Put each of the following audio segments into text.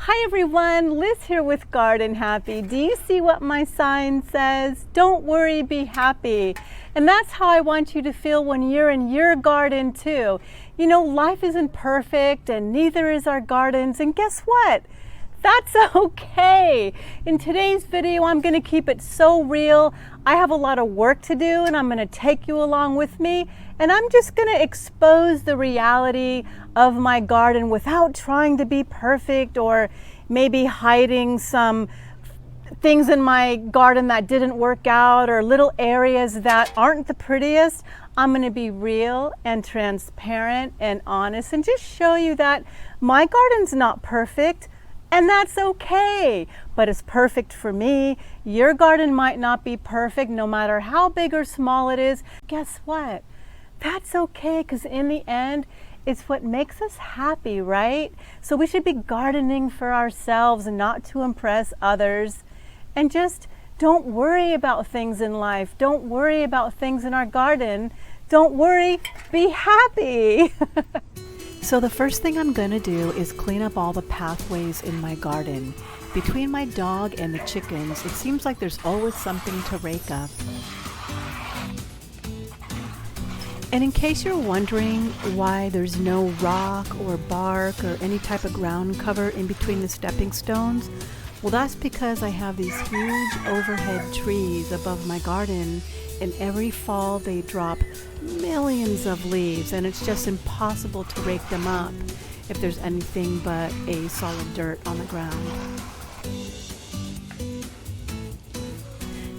Hi everyone, Liz here with Garden Happy. Do you see what my sign says? Don't worry, be happy. And that's how I want you to feel when you're in your garden too. You know, life isn't perfect and neither is our gardens. And guess what? That's okay. In today's video, I'm going to keep it so real. I have a lot of work to do and I'm going to take you along with me. And I'm just going to expose the reality of my garden without trying to be perfect or maybe hiding some things in my garden that didn't work out or little areas that aren't the prettiest. I'm going to be real and transparent and honest and just show you that my garden's not perfect. And that's okay, but it's perfect for me. Your garden might not be perfect no matter how big or small it is. Guess what? That's okay, because in the end, it's what makes us happy, right? So we should be gardening for ourselves and not to impress others. And just don't worry about things in life. Don't worry about things in our garden. Don't worry, be happy. So the first thing I'm going to do is clean up all the pathways in my garden. Between my dog and the chickens, it seems like there's always something to rake up. And in case you're wondering why there's no rock or bark or any type of ground cover in between the stepping stones, well, that's because I have these huge overhead trees above my garden, and every fall they drop millions of leaves, and it's just impossible to rake them up if there's anything but a solid dirt on the ground.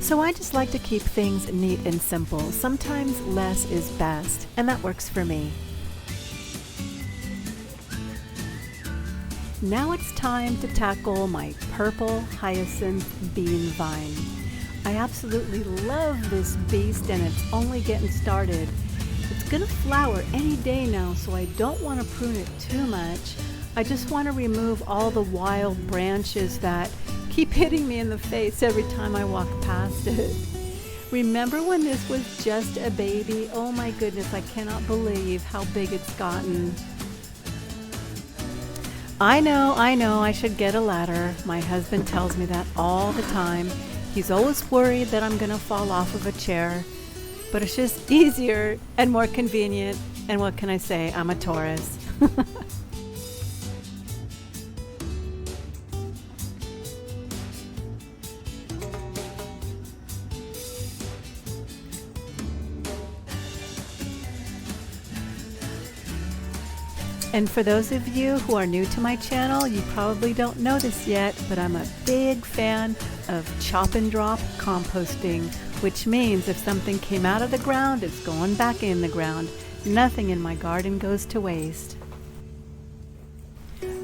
So I just like to keep things neat and simple. Sometimes less is best, and that works for me. Now it's time to tackle my purple hyacinth bean vine. I absolutely love this beast and it's only getting started. It's gonna flower any day now, so I don't want to prune it too much. I just want to remove all the wild branches that keep hitting me in the face every time I walk past it. Remember when this was just a baby? Oh my goodness, I cannot believe how big it's gotten. I know, I should get a ladder. My husband tells me that all the time. He's always worried that I'm gonna fall off of a chair, but it's just easier and more convenient. And what can I say? I'm a Taurus. And for those of you who are new to my channel, you probably don't know this yet, but I'm a big fan of chop and drop composting, which means if something came out of the ground, it's going back in the ground. Nothing in my garden goes to waste.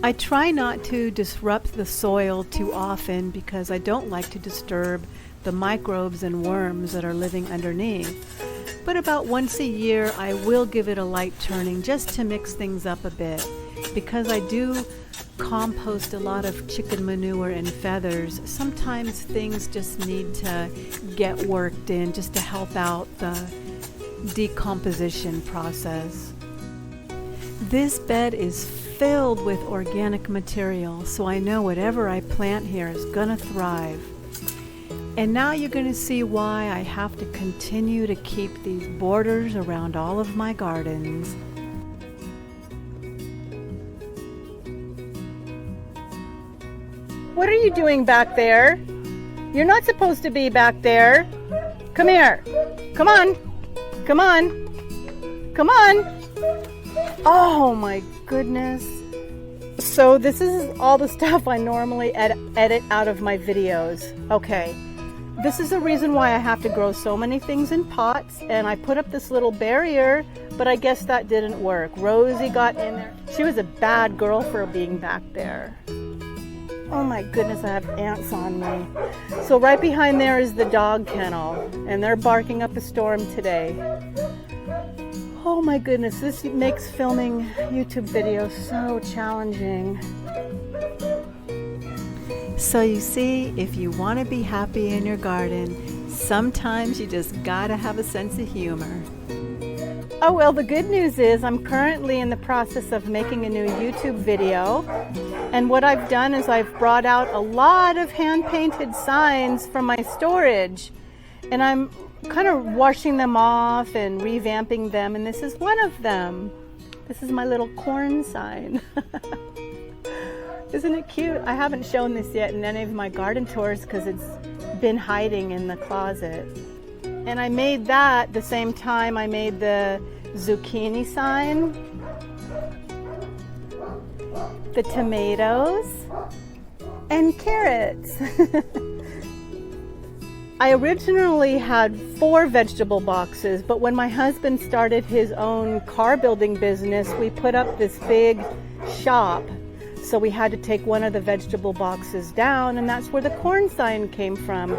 I try not to disrupt the soil too often because I don't like to disturb the microbes and worms that are living underneath. But about once a year, I will give it a light turning just to mix things up a bit. Because I do compost a lot of chicken manure and feathers, sometimes things just need to get worked in just to help out the decomposition process. This bed is filled with organic material, so I know whatever I plant here is gonna thrive. And now you're going to see why I have to continue to keep these borders around all of my gardens. What are you doing back there? You're not supposed to be back there. Come here. Come on. Come on. Come on. Oh my goodness. So this is all the stuff I normally edit out of my videos. Okay. This is the reason why I have to grow so many things in pots, and I put up this little barrier, but I guess that didn't work. Rosie got in there. She was a bad girl for being back there. Oh my goodness, I have ants on me. So right behind there is the dog kennel, and they're barking up a storm today. Oh my goodness, this makes filming YouTube videos so challenging. So you see, if you want to be happy in your garden, sometimes you just gotta have a sense of humor. Oh well, the good news is I'm currently in the process of making a new YouTube video, And what I've done is I've brought out a lot of hand-painted signs from my storage, and I'm kind of washing them off and revamping them, and this is one of them. This is my little corn sign. Isn't it cute? I haven't shown this yet in any of my garden tours because it's been hiding in the closet. And I made that the same time I made the zucchini sign, the tomatoes, and carrots. I originally had 4 vegetable boxes, but when my husband started his own car building business, we put up this big shop. So we had to take one of the vegetable boxes down, and that's where the corn sign came from.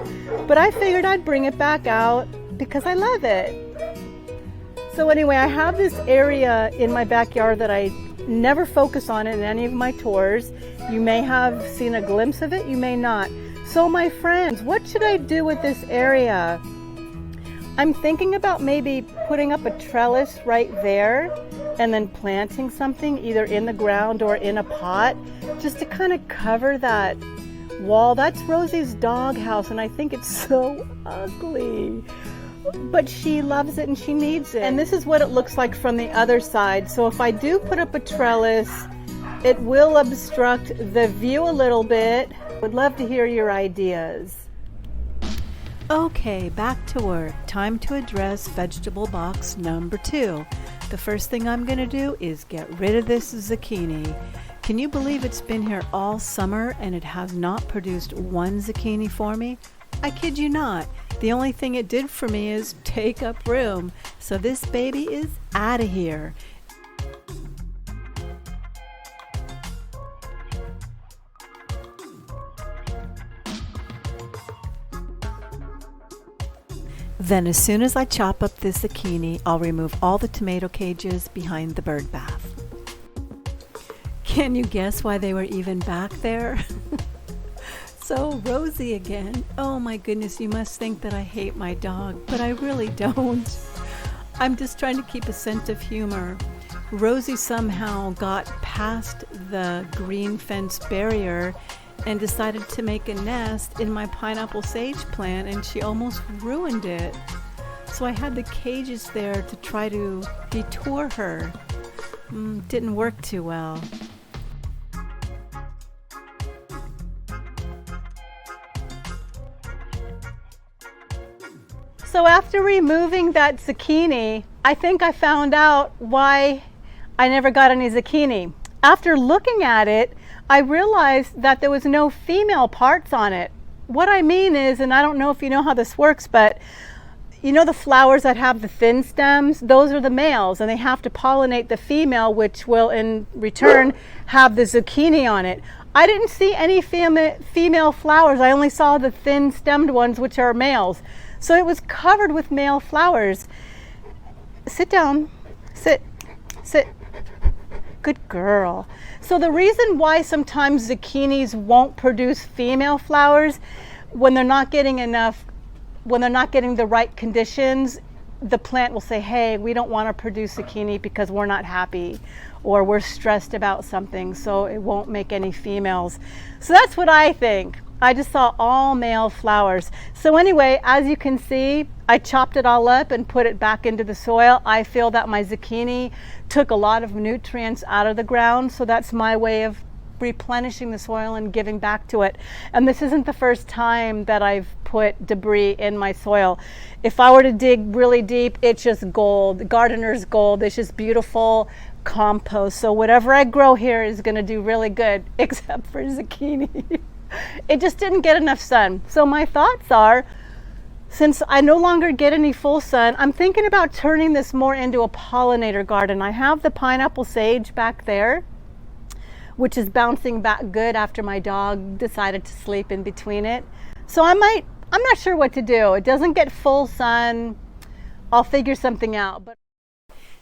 But I figured I'd bring it back out because I love it. So anyway, I have this area in my backyard that I never focus on in any of my tours. You may have seen a glimpse of it, you may not. So my friends, what should I do with this area? I'm thinking about maybe putting up a trellis right there and then planting something either in the ground or in a pot just to kind of cover that wall. That's Rosie's doghouse, and I think it's so ugly. But she loves it and she needs it. And this is what it looks like from the other side. So if I do put up a trellis, it will obstruct the view a little bit. Would love to hear your ideas. Okay, back to work. Time to address vegetable box number 2. The first thing I'm going to do is get rid of this zucchini. Can you believe it's been here all summer and it has not produced one zucchini for me? I kid you not. The only thing it did for me is take up room. So this baby is out of here. Then as soon as I chop up this zucchini, I'll remove all the tomato cages behind the bird bath. Can you guess why they were even back there? So Rosie again. Oh my goodness, you must think that I hate my dog, but I really don't. I'm just trying to keep a sense of humor. Rosie somehow got past the green fence barrier and decided to make a nest in my pineapple sage plant, and she almost ruined it. So I had the cages there to try to detour her. Didn't work too well. So after removing that zucchini, I think I found out why I never got any zucchini. After looking at it, I realized that there was no female parts on it. What I mean is, and I don't know if you know how this works, but you know the flowers that have the thin stems? Those are the males, and they have to pollinate the female, which will in return have the zucchini on it. I didn't see any female flowers. I only saw the thin stemmed ones, which are males. So it was covered with male flowers. Sit down. Sit. Sit. Good girl. So the reason why sometimes zucchinis won't produce female flowers when they're not getting the right conditions, the plant will say, hey, we don't want to produce zucchini because we're not happy or we're stressed about something, so it won't make any females. So that's what I think. I just saw all male flowers. So anyway, as you can see, I chopped it all up and put it back into the soil. I feel that my zucchini took a lot of nutrients out of the ground, so that's my way of replenishing the soil and giving back to it. And this isn't the first time that I've put debris in my soil. If I were to dig really deep, it's just gold, gardener's gold. It's just beautiful compost. So whatever I grow here is going to do really good, except for zucchini. It just didn't get enough sun. So my thoughts are, since I no longer get any full sun, I'm thinking about turning this more into a pollinator garden. I have the pineapple sage back there, which is bouncing back good after my dog decided to sleep in between it. So I'm not sure what to do. It doesn't get full sun. I'll figure something out.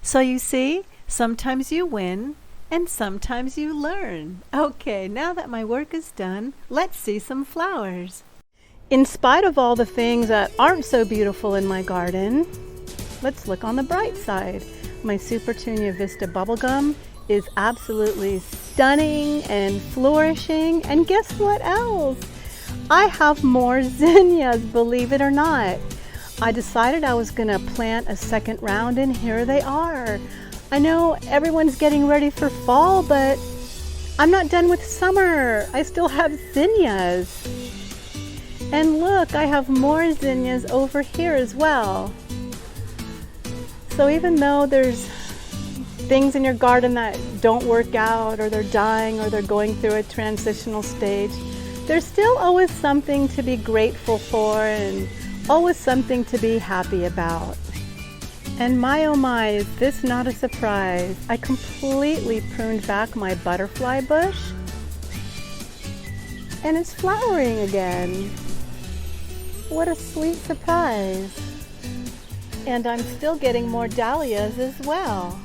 So you see, sometimes you win and sometimes you learn. Okay, now that my work is done, let's see some flowers. In spite of all the things that aren't so beautiful in my garden, let's look on the bright side. My Supertunia Vista bubblegum is absolutely stunning and flourishing. And guess what else? I have more zinnias, believe it or not. I decided I was gonna plant a second round, and here they are. I know everyone's getting ready for fall, but I'm not done with summer. I still have zinnias. And look, I have more zinnias over here as well. So even though there's things in your garden that don't work out, or they're dying, or they're going through a transitional stage, there's still always something to be grateful for and always something to be happy about. And my oh my, is this not a surprise? I completely pruned back my butterfly bush and it's flowering again. What a sweet surprise. And I'm still getting more dahlias as well.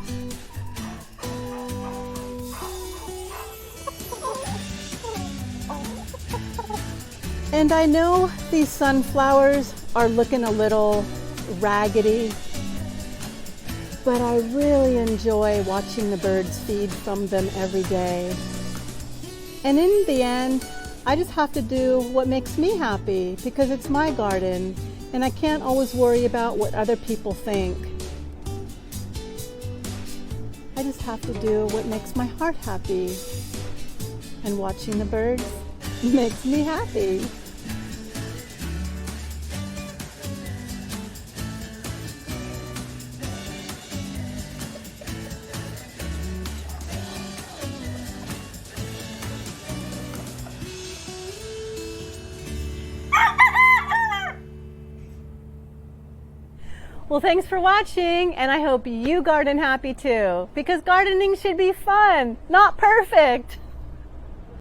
And I know these sunflowers are looking a little raggedy, but I really enjoy watching the birds feed from them every day. And in the end, I just have to do what makes me happy because it's my garden and I can't always worry about what other people think. I just have to do what makes my heart happy. And watching the birds makes me happy. Well, thanks for watching, and I hope you garden happy too, because gardening should be fun, not perfect.